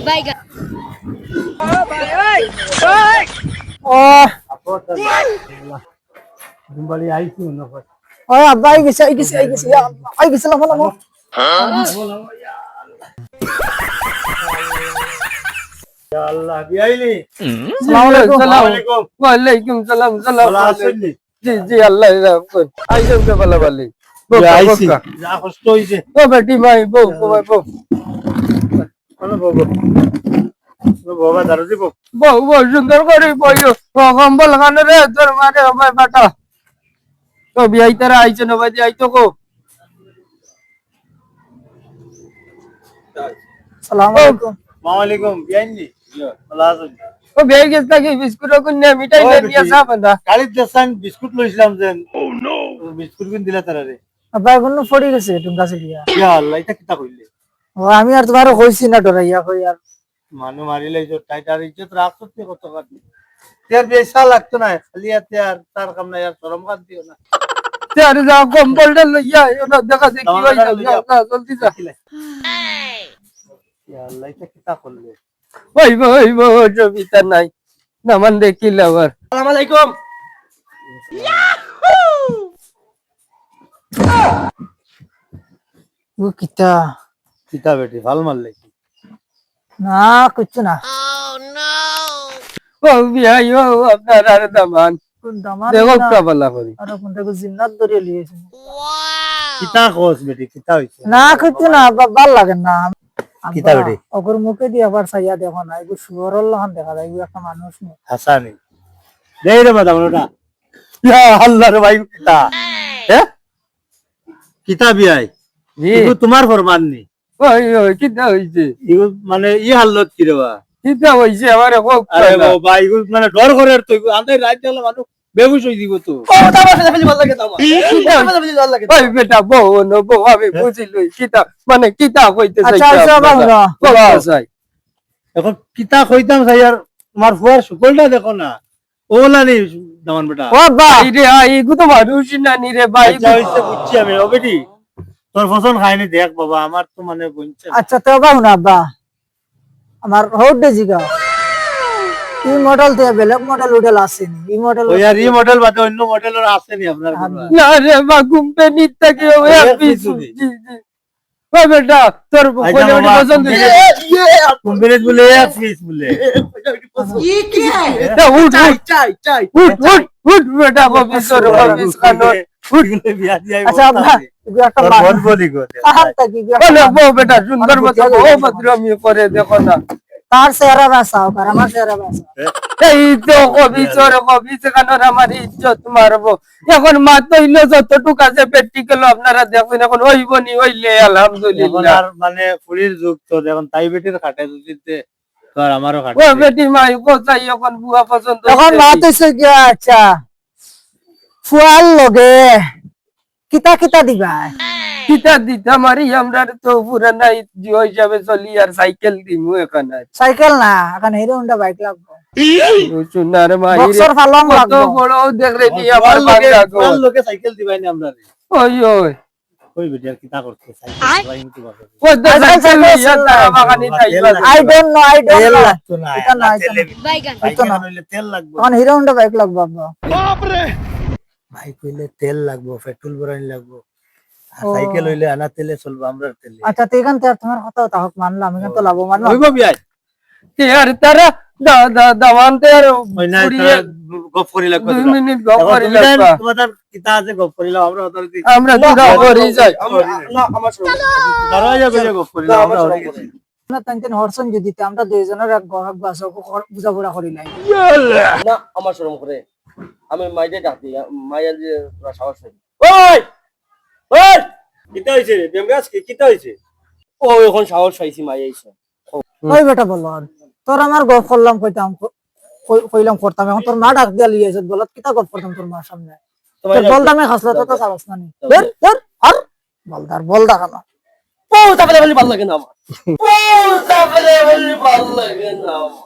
বাইগান ও দুম্বালি আইছি না কই ও আব্বা আই গেছে লাফালাফো ইয়া আল্লাহ বিআইলি আসসালামু আলাইকুম ওয়ালাইকুম সালাম সালাম ভালো আছেন নি জি জি আল্লাহ রাখুন আইসব কে ভালো ভালো আইছি যা কষ্ট হইছে ও বেটি ভাই বউ বউ কোন বাবা বাবা দারু দিব বউ বউ সুন্দর করে বইও কম্বল লাগানো রে তোর মারে ভাই বাটা তো বিয়াই তারা আইছে না ভাই আইতো কো আসসালামু আলাইকুম আসসালামু আলাইকুম বিআইনি ভালো আছেন ও বিয়াই গেছ নাকি বিস্কুট কোন নে মিঠাই নে নিয়া সা বান্দা কালিত দেসান বিস্কুট লইছিলাম যেন ও নো বিস্কুট কিন দিলা তারারে আব্বা এখন পড়ে গেছে টুঙ্গা সিলিয়া ইয়া আল্লাহ এটা কিতা কইলে ও আমি আর তোমার কইছি না ডরাইয়া কই আর মানু মারি লাইছো টাইটার ইজ্জত রাখছত তে কত কাটি তের বেশা লাগতো না খালি আতে আর তার কাম না আর শরম কাট দিও না তে আরে যা কম্বলটা লইয়া ওটা দেখা দেখি ভাই যা জলদি যা ইয়া আল্লাহ এটা কিতা করলে ওই জবিতা নাই না মান দেখি লাভার আসসালামু আলাইকুম ও কিতা কিতা বেটি ভাল মারলে না কিচ্ছু না ও বিয়াই ও আপনার আর দামান কোন দামান দেখো কাবালা করি আর কোনটা কো জিন্নাত ধরে লিয়েছে কিতা কস বেটি কিতা হইছে না কিচ্ছু না আব্বা ভাল লাগে না কিতা বেটি ওগর মুখে দিয়ে আবার চাইয়া দেখো না এগো সুয়রর লহন দেখা যায় এগো একটা মানুষ না হাসানি দেই রে মাদাম ওটা ইয়া আল্লাহ রে ভাই কিতা কিতা বিয়াই জি এগো তোমার ফরমান নি ওই কিতা হইছে এগো মানে ই হালত কি রে বা কিতা হইছে আমারে কোক আরে বাবা এগো মানে ডর করে তো এগো আন্দাই রাত গেল মানুষ বেহুশ হই দিব তো ও দাবা ফেলে ভাল লাগে দাবা ভাল লাগে ওই বেটা বউ নো বউ আমি বুঝিলই কিতা মানে কিতা কইতে চাই আচ্ছা আচ্ছা বাবা চাই এখন কিতা কইতাম চাই আর তোমার ফুয়ার সকলটা দেখো না ওলা নি দামান বেটা ও বা এই রে আইগু তো মানুষ না নি রে ভাই আচ্ছা হইছে বুঝছি আমি ও বেটি তোর পছন্দ খাইনি দেখ বাবা আমার তো মানে বলছে আচ্ছা তো বাবা না আব্বা আমার হোট দে জিগা এই মডেল তে বেলেগ মডেল উডেল আসেনি এই মডেল ওই আর এই মডেল বাদে অন্য মডেলের আসেনি আপনার কোনো না রে বা কোম্পানি থেকে ওই পিস জি জি ওই বেটা তোর কইলে ওটা পছন্দ হইছে কোম্পানি বলে এক পিস বলে ये क्या है উঠ चाय উঠ বেটা বাবিস তোর বাবিস খানো উঠলে বিয়া দিয়া আচ্ছা আব্বা এগো একটা তোর মানুষ বল বলি গো আহার তাকি বলে বউ বেটা সুন্দর মতো ও ভদ্রামি করে দেখো না তার চেহারা বাসাও আর আমার চেহারা বাসাও এই তো কবি সেখানে আমার ইজ্জত মারবো এখন মাত্র হইলো যতটুকু আছে প্র্যাকটিক্যাল আপনারা দেখুন এখন হইবনি হইলে এখন আলহামদুলিল্লাহ আর মানে ফুলির যুগ তো এখন তাই বেটির খাটে দিতে তো আর আমারও ও খাটে বেটি মাই কোথায় এখন বুয়া পছন্দ এখন মাত হইছে কি আচ্ছা ফুয়াল লগে কিতা কিতা দিবা কিতা দিতা মারি আমরা তো পুরানা জিও হিসাবে চলি আর সাইকেল দিমু এখানে সাইকেল না এখন হিরো হোন্ডা বাইক লাগবে সোনার মাই বক্সর ফালং কত লাগবে বড় দেখলে নি আমার বাঙ্গা গো ফুয়ার লোকে সাইকেল দিবাই না আমরা ওই ওই কই বেটি আর কিতা করতে সাইকেল দিবাই কিন্তু বাবা ও তো সাইকেল ইয়া তারা বাগানি থাইবা আই ডোন্ট নো তেল লাগতো না এটা না, এটা তেলে বাইগান সাইকেল হইলে তেল লাগবে এখন হিরো হোন্ডা বাইক লাগবে আব্বা ভাই কইলে তেল লাগবো পেট্রোল ভরাইন লাগবো আর সাইকেল হইলে আনা তেলে চলবো আমরা তেলে আচ্ছা তো এখান থেকে তোমার কথা তাহক মানলাম এখান তো লাভবান হইব বিয়াই তে আর তারা দাওয়ানতে আর ওই না পুড়িয়ে গপ করি লাগবে 2 মিনিট গপ করে তোমাদের লাগবা তোমাদের কিতা আছে গপ করিলাম আমরা অথরিটি আমরা দুরা করি যাই না আমার দরজা বলে গপ করিলাম আমরা অথরিটি না তানতেন হরসন যদি আমরা দুইজনের এক গহক বাসক বুঝা পড়া করি নাই না আমার শরম করে আমি মাইজে ডাকি মাইয়া যে তোরা সাহস নেই ওই ওই কিতা হইছে বেমগাছ কি কিতা হইছে ও এখন সাহস পাইছি মাইয়া এসে ওই বেটা বল তোর আমার গপ করলাম কইলাম করতাম এখন তোর মা ডাক দিয়া লিয়েছে বলত কিতা গপ করতাম তোর মার সামনে তোর বলদামে খাসলা তো সাহস না নি ধর আর বলদা কেন ও তাহলে বলি ভালো লাগে না আমার ও তাহলে বলি ভালো লাগে না আমার